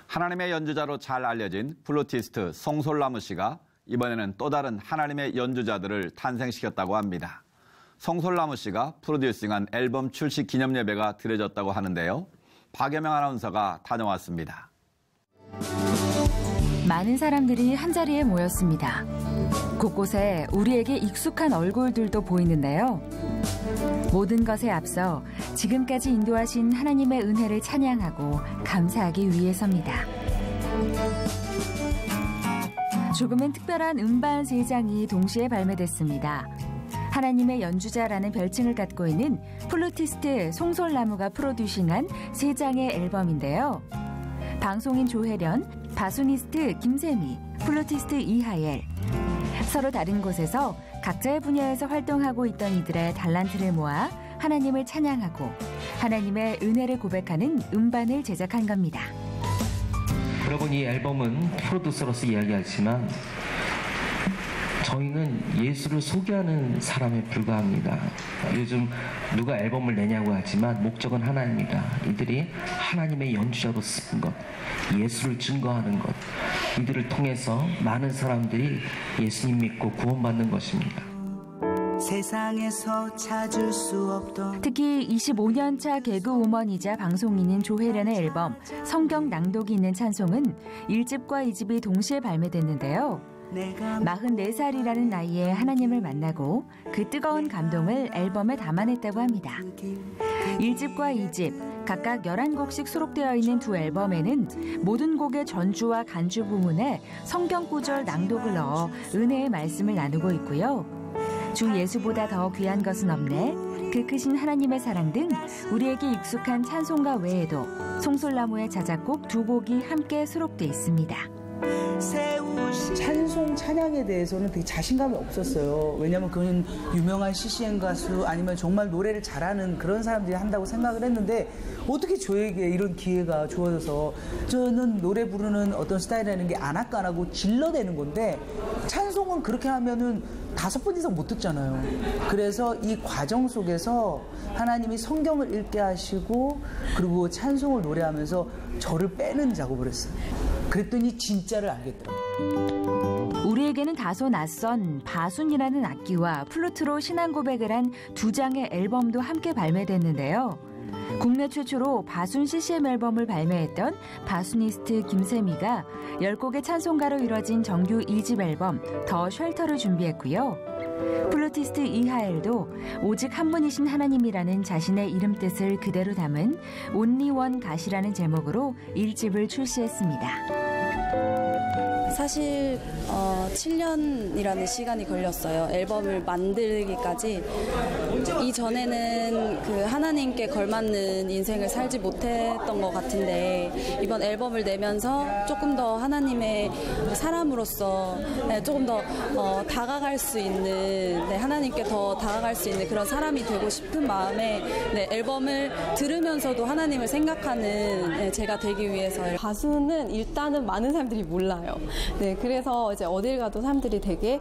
하나님의 연주자로 잘 알려진 플루티스트 송솔나무 씨가 이번에는 또 다른 하나님의 연주자들을 탄생시켰다고 합니다. 송솔나무 씨가 프로듀싱한 앨범 출시 기념 예배가 드려졌다고 하는데요. 박여명 아나운서가 다녀왔습니다. 많은 사람들이 한자리에 모였습니다. 곳곳에 우리에게 익숙한 얼굴들도 보이는데요. 모든 것에 앞서 지금까지 인도하신 하나님의 은혜를 찬양하고 감사하기 위해서입니다. 조금은 특별한 음반 3장이 동시에 발매됐습니다. 하나님의 연주자라는 별칭을 갖고 있는 플루티스트 송솔나무가 프로듀싱한 3장의 앨범인데요. 방송인 조혜련, 바수니스트 김세미, 플루티스트 이하엘. 서로 다른 곳에서 각자의 분야에서 활동하고 있던 이들의 달란트를 모아 하나님을 찬양하고 하나님의 은혜를 고백하는 음반을 제작한 겁니다. 여러분, 이 앨범은 프로듀서로서 이야기하지만 저희는 예수를 소개하는 사람에 불과합니다. 요즘 누가 앨범을 내냐고 하지만 목적은 하나입니다. 이들이 하나님의 연주자로 쓰는 것, 예수를 증거하는 것, 이들을 통해서 많은 사람들이 예수님 믿고 구원받는 것입니다. 세상에서 찾을 수 없던 특히 25년차 개그우먼이자 방송인인 조혜련의 앨범 성경 낭독이 있는 찬송은 1집과 2집이 동시에 발매됐는데요. 44살이라는 나이에 하나님을 만나고 그 뜨거운 감동을 앨범에 담아냈다고 합니다. 1집과 2집 각각 11곡씩 수록되어 있는 두 앨범에는 모든 곡의 전주와 간주 부문에 성경 구절 낭독을 넣어 은혜의 말씀을 나누고 있고요. 주 예수보다 더 귀한 것은 없네, 그 크신 하나님의 사랑 등 우리에게 익숙한 찬송가 외에도 송솔나무의 자작곡 2곡이 함께 수록돼 있습니다. 찬송, 찬양에 대해서는 되게 자신감이 없었어요. 왜냐면 그건 유명한 CCM 가수 아니면 정말 노래를 잘하는 그런 사람들이 한다고 생각을 했는데 어떻게 저에게 이런 기회가 주어져서, 저는 노래 부르는 어떤 스타일이라는 게 안악간하고 질러대는 건데 찬송은 그렇게 하면은 5번 이상 못 듣잖아요. 그래서 이 과정 속에서 하나님이 성경을 읽게 하시고 그리고 찬송을 노래하면서 저를 빼는 작업을 했어요. 그랬더니 진짜를 알겠더라고요. 우리에게는 다소 낯선 바순이라는 악기와 플루트로 신앙 고백을 한 2장의 앨범도 함께 발매됐는데요. 국내 최초로 바순 CCM 앨범을 발매했던 바수니스트 김세미가 10곡의 찬송가로 이뤄진 정규 2집 앨범 더 쉘터를 준비했고요. 플루티스트 이하엘도 오직 한 분이신 하나님이라는 자신의 이름 뜻을 그대로 담은 온리 원 갓이라는 제목으로 1집을 출시했습니다. 사실 7년이라는 시간이 걸렸어요. 앨범을 만들기까지. 이전에는 그 하나님께 걸맞는 인생을 살지 못했던 것 같은데 이번 앨범을 내면서 조금 더 하나님의 사람으로서 조금 더 다가갈 수 있는, 하나님께 더 다가갈 수 있는 그런 사람이 되고 싶은 마음에 앨범을 들으면서도 하나님을 생각하는 제가 되기 위해서요. 가수는 일단은 많은 사람들이 몰라요. 그래서 이제 어딜 가도 사람들이 되게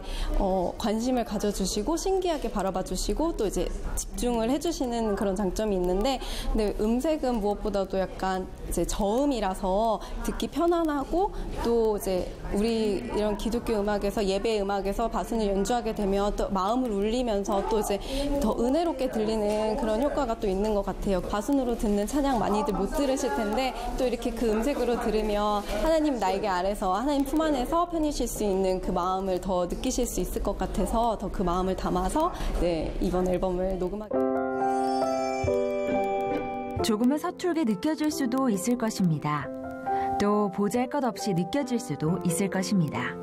관심을 가져주시고 신기하게 바라봐 주시고 또 이제 집중을 해주시는 그런 장점이 있는데, 근데 음색은 무엇보다도 약간 이제 저음이라서 듣기 편안하고, 또 이제 우리 이런 기독교 음악에서, 예배 음악에서 바순을 연주하게 되면 또 마음을 울리면서 또 이제 더 은혜롭게 들리는 그런 효과가 또 있는 것 같아요. 바순으로 듣는 찬양 많이들 못 들으실 텐데 또 이렇게 그 음색으로 들으면 하나님 날개 아래서, 하나님 품 안에서 편히 쉴 수 있는 그 마음을 더 느끼실 수 있을 것 같아서 더 그 마음을 담아서 이번 앨범을 녹음하게. 조금은 서툴게 느껴질 수도 있을 것입니다. 또 보잘것없이 느껴질 수도 있을 것입니다.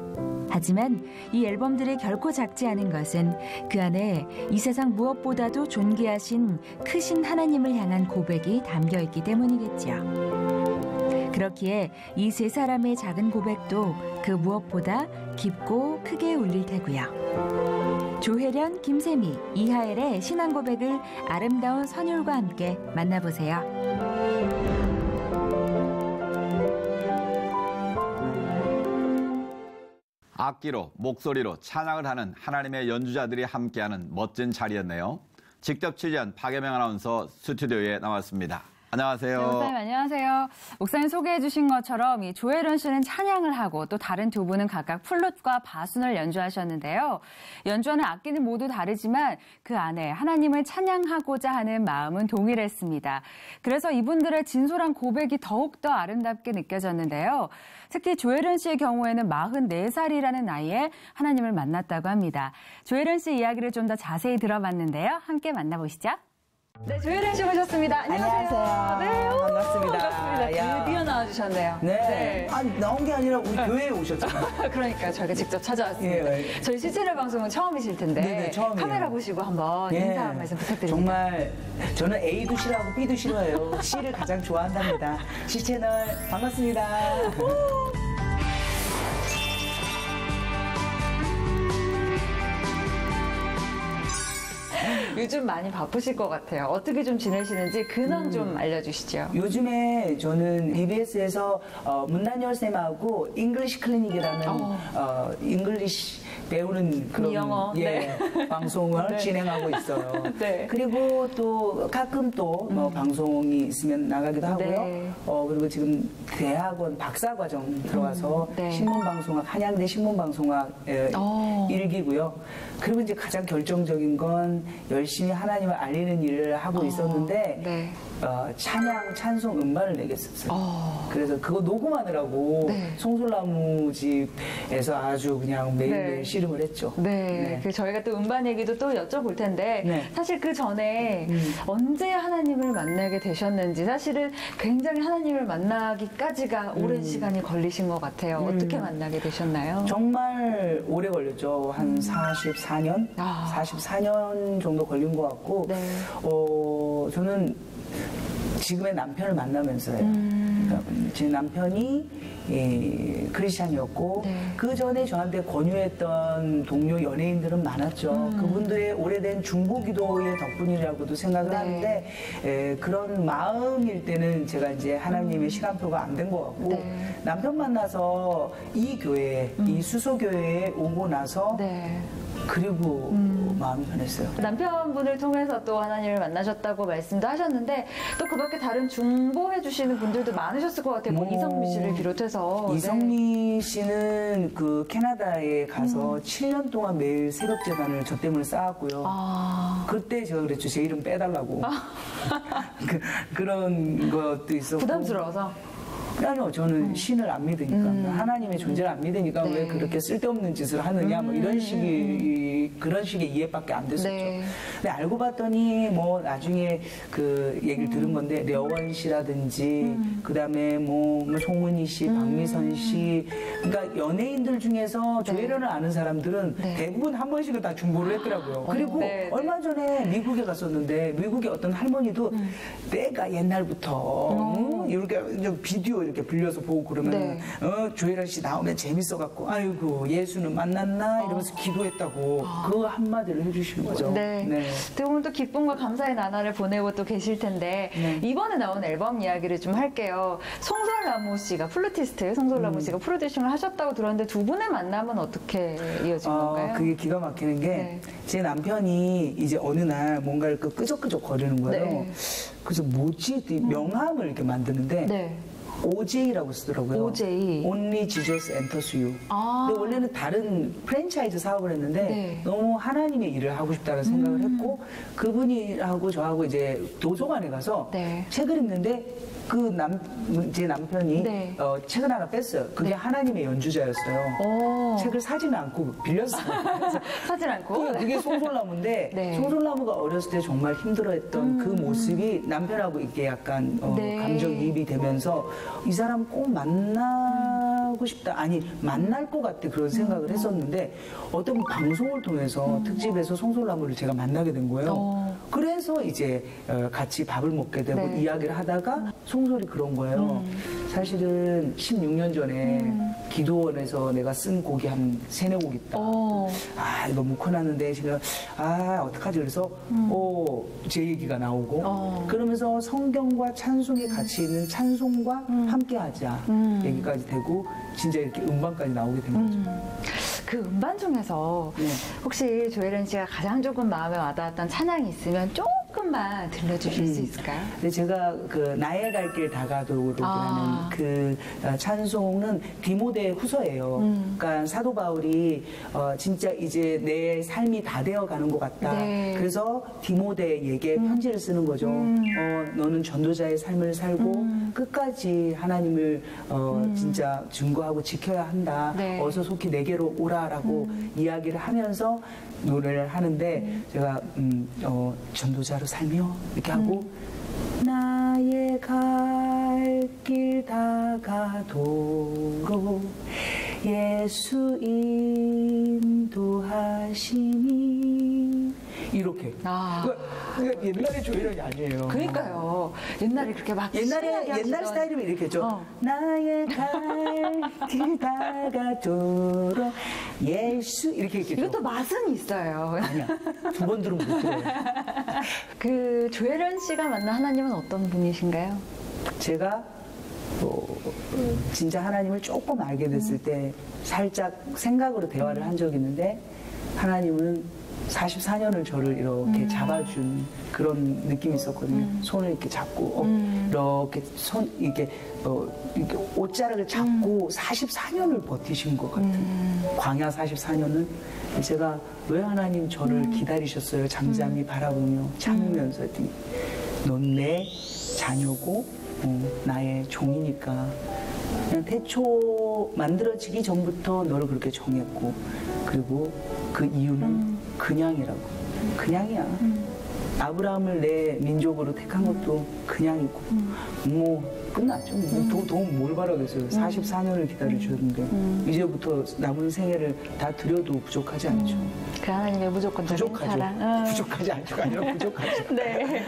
하지만 이 앨범들이 결코 작지 않은 것은 그 안에 이 세상 무엇보다도 존귀하신 크신 하나님을 향한 고백이 담겨있기 때문이겠죠. 그렇기에 이 세 사람의 작은 고백도 그 무엇보다 깊고 크게 울릴 테고요. 조혜련, 김세미, 이하엘의 신앙 고백을 아름다운 선율과 함께 만나보세요. 악기로, 목소리로 찬양을 하는 하나님의 연주자들이 함께하는 멋진 자리였네요. 직접 취재한 박여명 아나운서 스튜디오에 나왔습니다. 안녕하세요. 네, 목사님 안녕하세요. 목사님 소개해 주신 것처럼 이 조혜련 씨는 찬양을 하고 또 다른 두 분은 각각 플룻과 바순을 연주하셨는데요. 연주하는 악기는 모두 다르지만 그 안에 하나님을 찬양하고자 하는 마음은 동일했습니다. 그래서 이분들의 진솔한 고백이 더욱더 아름답게 느껴졌는데요. 특히 조혜련 씨의 경우에는 44살이라는 나이에 하나님을 만났다고 합니다. 조혜련 씨 이야기를 좀 더 자세히 들어봤는데요. 함께 만나보시죠. 네, 조혜련 씨 모셨습니다. 안녕하세요. 네, 오, 반갑습니다. 반갑습니다. 드디어 나와주셨네요. 네. 아니, 나온 게 아니라 우리 교회에 오셨잖아요. 그러니까 저희가 직접 찾아왔습니다. 예. 저희 실제로 방송은 처음이실 텐데 네네, 처음이에요. 카메라 보시고 한번 인사 한 말씀 부탁드립니다. 정말 저는 A도 싫어하고 B도 싫어해요. C를 가장 좋아한답니다. C 채널 반갑습니다. 요즘 많이 바쁘실 것 같아요. 어떻게 좀 지내시는지 근황 좀 알려주시죠. 요즘에 저는 EBS에서 문난열 쌤하고 잉글리시 클리닉이라는 잉글리시 배우는 그런 영어, 네. 방송을 네. 진행하고 있어요. 네. 그리고 또 가끔 또 방송이 있으면 나가기도 하고요. 네. 그리고 지금 대학원 박사과정 들어와서 네. 신문방송학 한양대 신문방송학 1기고요. 그리고 이제 가장 결정적인 건 열심히 하나님을 알리는 일을 하고 있었는데 네. 찬양, 찬송 음반을 내겠었어요. 그래서 그거 녹음하느라고 네. 송솔나무집에서 아주 그냥 매일매일 네. 씨름을 했죠. 네. 그 저희가 또 음반 얘기도 또 여쭤볼 텐데 네. 사실 그 전에 언제 하나님을 만나게 되셨는지 사실은 굉장히 하나님을 만나기까지가 오랜 시간이 걸리신 것 같아요. 어떻게 만나게 되셨나요? 정말 오래 걸렸죠. 한 44년? 44년 정도 걸린 것 같고 네. 저는 지금의 남편을 만나면서요. 그러니까 제 남편이 크리스찬이었고 네. 그 전에 저한테 권유했던 동료 연예인들은 많았죠. 그분들의 오래된 중보기도의 덕분이라고도 생각을 네. 하는데 그런 마음일 때는 제가 이제 하나님의 시간표가 안 된 것 같고 네. 남편 만나서 이 교회, 이 수소교회에 오고 나서 네. 그리고 마음이 변했어요. 남편분을 통해서 또 하나님을 만나셨다고 말씀도 하셨는데 또 그 밖에 다른 중보해 주시는 분들도 많으셨을 것 같아요. 뭐 이성미 씨를 비롯해서. 이성미 씨는 그 캐나다에 가서 7년 동안 매일 새벽 재단을 저 때문에 쌓았고요. 그때 제가 그랬죠. 제 이름 빼달라고. 그런 것도 있었고. 부담스러워서. 아니요, 저는 신을 안 믿으니까 하나님의 존재를 안 믿으니까 네. 왜 그렇게 쓸데없는 짓을 하느냐 뭐 이런 식의 그런 식의 이해밖에 안 됐었죠. 네. 근데 알고 봤더니 뭐 나중에 그 얘기를 들은 건데 려원 씨라든지 그다음에 뭐 송은이 씨, 박미선 씨, 그러니까 연예인들 중에서 조혜련을 아는 사람들은 네. 대부분 한 번씩은 다 중보를 했더라고요. 그리고 네, 네. 얼마 전에 미국에 갔었는데 미국의 어떤 할머니도 내가 옛날부터 이렇게 비디오 이렇게 빌려서 보고 그러면 네. 조혜련 씨 나오면 재밌어갖고 아이고 예수는 만났나 이러면서 기도했다고 그 한마디를 해주시는 거죠. 네. 네. 오늘 또 기쁨과 감사의 나날을 보내고 또 계실 텐데 네. 이번에 나온 앨범 이야기를 좀 할게요. 송솔나무 씨가 플루티스트 송솔나무 씨가 프로듀싱을 하셨다고 들었는데 두 분의 만남은 어떻게 이어진 건가요? 그게 기가 막히는 게 제 네. 남편이 이제 어느 날 뭔가를 끄적끄적 거리는 거예요. 네. 그래서 뭐지? 명함을 이렇게 만드는데 네. OJ라고 쓰더라고요. OJ. Only Jesus Enters You. 아. 근데 원래는 다른 프랜차이즈 사업을 했는데 네. 너무 하나님의 일을 하고 싶다는 생각을 했고 그분이하고 저하고 이제 도서관에 가서 네. 책을 읽는데 제 남편이 네. 책을 하나 뺐어요. 그게 하나님의 연주자였어요. 책을 사지는 않고 빌렸어요. 그래서 사진 않고. 그게 송솔나무인데 네. 송솔나무가 어렸을 때 정말 힘들어했던 그 모습이 남편하고 이렇게 약간 네. 감정이입이 되면서 이 사람 꼭 만나고 싶다. 아니 만날 것 같아 그런 생각을 했었는데 어떤 방송을 통해서 특집에서 송솔나무를 제가 만나게 된 거예요. 그래서 이제 같이 밥을 먹게 되고 네. 이야기를 하다가 송솔이 그런 거예요. 사실은 16년 전에 기도원에서 내가 쓴 곡이 한 3-4곡 있다. 이거 묵혀놨는데 지금 어떡하지 그래서 제 얘기가 나오고 그러면서 성경과 찬송이 같이 있는 찬송과 함께하자 얘기까지 되고 진짜 이렇게 음반까지 나오게 된 거죠. 그 음반 중에서 네. 혹시 조혜련 씨가 가장 조금 마음에 와닿았던 찬양이 있으면 조금 번만 들려주실 수 있을까요? 네, 제가 그 나의 갈 길 다가도록이라는 그 찬송은 디모데 후서예요. 그러니까 사도 바울이 진짜 이제 내 삶이 다 되어가는 것 같다. 네. 그래서 디모데에게 편지를 쓰는 거죠. 너는 전도자의 삶을 살고 끝까지 하나님을 진짜 증거하고 지켜야 한다. 네. 어서 속히 내게로 오라라고 이야기를 하면서 노래를 하는데 제가 전도자로 살며 이렇게 하고 나의 갈 길 다가도록 예수 인도하시니 이렇게. 옛날에 조이런이 아니에요. 그러니까요. 옛날에 그렇게 막 옛날 스타일이면 이렇게 했죠. 나의 갈 길 다가도록 예수 이렇게 했겠죠. 이것도 맛은 있어요. 아니야. 두 번 들으면 못 들어요. 그 조혜련 씨가 만난 하나님은 어떤 분이신가요? 제가 진짜 하나님을 조금 알게 됐을 때 살짝 생각으로 대화를 한 적이 있는데 하나님은 44년을 저를 이렇게 잡아준 그런 느낌이 있었거든요. 손을 이렇게 잡고 이렇게 이렇게 옷자락을 잡고 44년을 버티신 것 같은 광야 44년은 제가 왜 하나님 저를 기다리셨어요? 잠잠히 바라보며 참으면서 했더니 넌 내 자녀고 나의 종이니까 그냥 태초 만들어지기 전부터 너를 그렇게 정했고 그리고 그 이유는 그냥이라고. 그냥이야. 아브라함을 내 민족으로 택한 것도 그냥이고 뭐 끝났죠. 더 뭘 바라겠어요. 44년을 기다려주셨는데 이제부터 남은 생애를 다 드려도 부족하지 않죠. 그 하나님의 무조건적인 사랑. 부족하지 않죠. 아니라 부족하죠. 네. 네.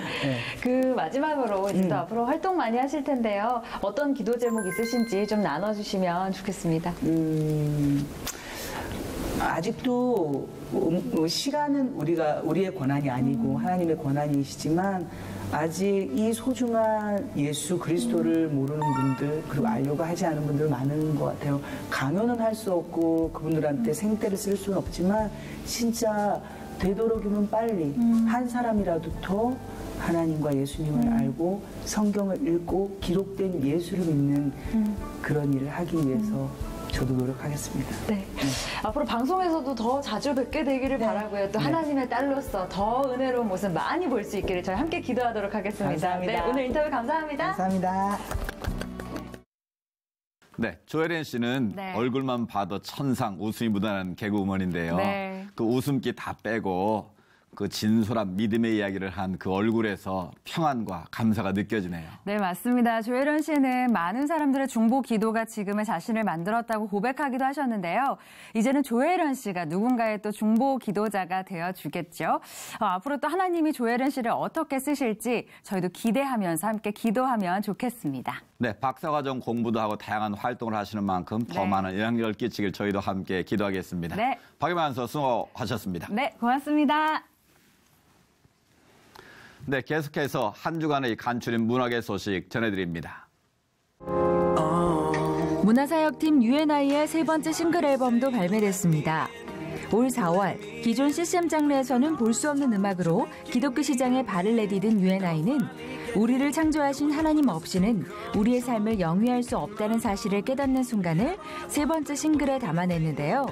그 마지막으로 이제 또 앞으로 활동 많이 하실 텐데요. 어떤 기도 제목 있으신지 좀 나눠주시면 좋겠습니다. 아직도 시간은 우리의 권한이 아니고 하나님의 권한이시지만 아직 이 소중한 예수 그리스도를 모르는 분들 그리고 알려고 하지 않은 분들 많은 것 같아요. 강요는 할 수 없고 그분들한테 생떼를 쓸 수는 없지만 진짜 되도록이면 빨리 한 사람이라도 더 하나님과 예수님을 알고 성경을 읽고 기록된 예수를 믿는 그런 일을 하기 위해서 저도 노력하겠습니다. 네. 앞으로 방송에서도 더 자주 뵙게 되기를 바라고요. 또 하나님의 딸로서 더 은혜로운 모습 많이 볼 수 있기를 저희 함께 기도하도록 하겠습니다. 감사합니다. 네, 오늘 인터뷰 감사합니다. 감사합니다. 네, 조혜련 씨는 얼굴만 봐도 천상 웃음이 묻어나는 개그우먼인데요. 그 웃음기 다 빼고 그 진솔한 믿음의 이야기를 한 그 얼굴에서 평안과 감사가 느껴지네요. 네, 맞습니다. 조혜련 씨는 많은 사람들의 중보 기도가 지금의 자신을 만들었다고 고백하기도 하셨는데요. 이제는 조혜련 씨가 누군가의 또 중보 기도자가 되어주겠죠. 앞으로 또 하나님이 조혜련 씨를 어떻게 쓰실지 저희도 기대하면서 함께 기도하면 좋겠습니다. 네, 박사과정 공부도 하고 다양한 활동을 하시는 만큼 더 많은 영향력을 끼치길 저희도 함께 기도하겠습니다. 네. 박예만 선수 수고하셨습니다. 네, 고맙습니다. 네, 계속해서 한 주간의 간추린 문학의 소식 전해드립니다. 문화사역팀 UNI의 세 번째 싱글 앨범도 발매됐습니다. 올 4월 기존 CCM 장르에서는 볼 수 없는 음악으로 기독교 시장에 발을 내디딘 UNI는 우리를 창조하신 하나님 없이는 우리의 삶을 영위할 수 없다는 사실을 깨닫는 순간을 세 번째 싱글에 담아냈는데요.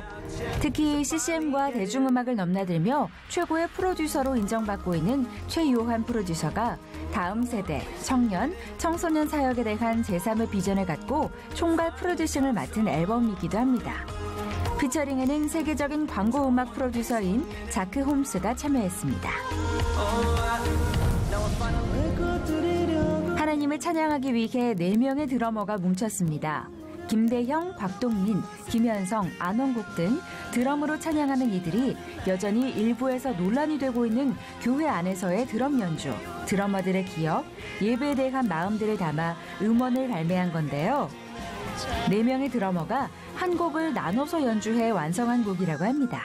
특히 CCM과 대중음악을 넘나들며 최고의 프로듀서로 인정받고 있는 최요한 프로듀서가 다음 세대, 청년, 청소년 사역에 대한 제3의 비전을 갖고 총괄 프로듀싱을 맡은 앨범이기도 합니다. 피처링에는 세계적인 광고 음악 프로듀서인 자크 홈스가 참여했습니다. 하나님을 찬양하기 위해 4명의 드러머가 뭉쳤습니다. 김대형, 곽동민, 김현성, 안원국 등 드럼으로 찬양하는 이들이 여전히 일부에서 논란이 되고 있는 교회 안에서의 드럼 연주, 드러머들의 기억, 예배에 대한 마음들을 담아 음원을 발매한 건데요. 4명의 드러머가 한 곡을 나눠서 연주해 완성한 곡이라고 합니다.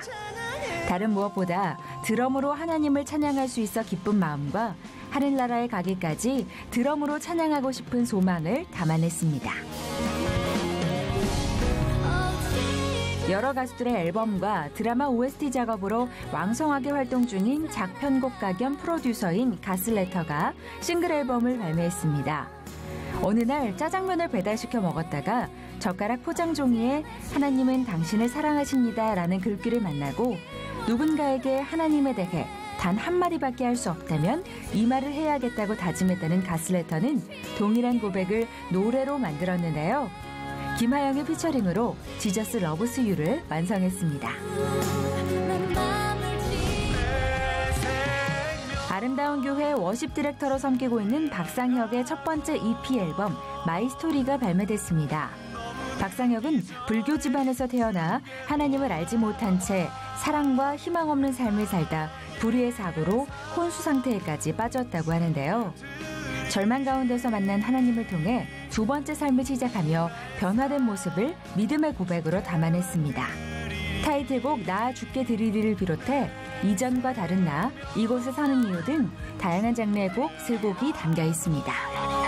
다른 무엇보다 드럼으로 하나님을 찬양할 수 있어 기쁜 마음과 하늘나라에 가기까지 드럼으로 찬양하고 싶은 소망을 담아냈습니다. 여러 가수들의 앨범과 드라마 OST 작업으로 왕성하게 활동 중인 작편곡가 겸 프로듀서인 가슬레터가 싱글 앨범을 발매했습니다. 어느 날 짜장면을 배달시켜 먹었다가 젓가락 포장 종이에 하나님은 당신을 사랑하십니다 라는 글귀를 만나고 누군가에게 하나님에 대해 단 한마디밖에 할 수 없다면 이 말을 해야겠다고 다짐했다는 가슬레터는 동일한 고백을 노래로 만들었는데요. 김하영의 피처링으로 지저스 러브스 유를 완성했습니다. 아름다운 교회 워십 디렉터로 섬기고 있는 박상혁의 첫 번째 EP 앨범 마이 스토리가 발매됐습니다. 박상혁은 불교 집안에서 태어나 하나님을 알지 못한 채 사랑과 희망 없는 삶을 살다 불의의 사고로 혼수 상태에까지 빠졌다고 하는데요. 절망 가운데서 만난 하나님을 통해 두 번째 삶을 시작하며 변화된 모습을 믿음의 고백으로 담아냈습니다. 타이틀곡 나 주께 드리리를 비롯해 이전과 다른 나, 이곳에 사는 이유 등 다양한 장르의 곡, 슬곡이 담겨 있습니다.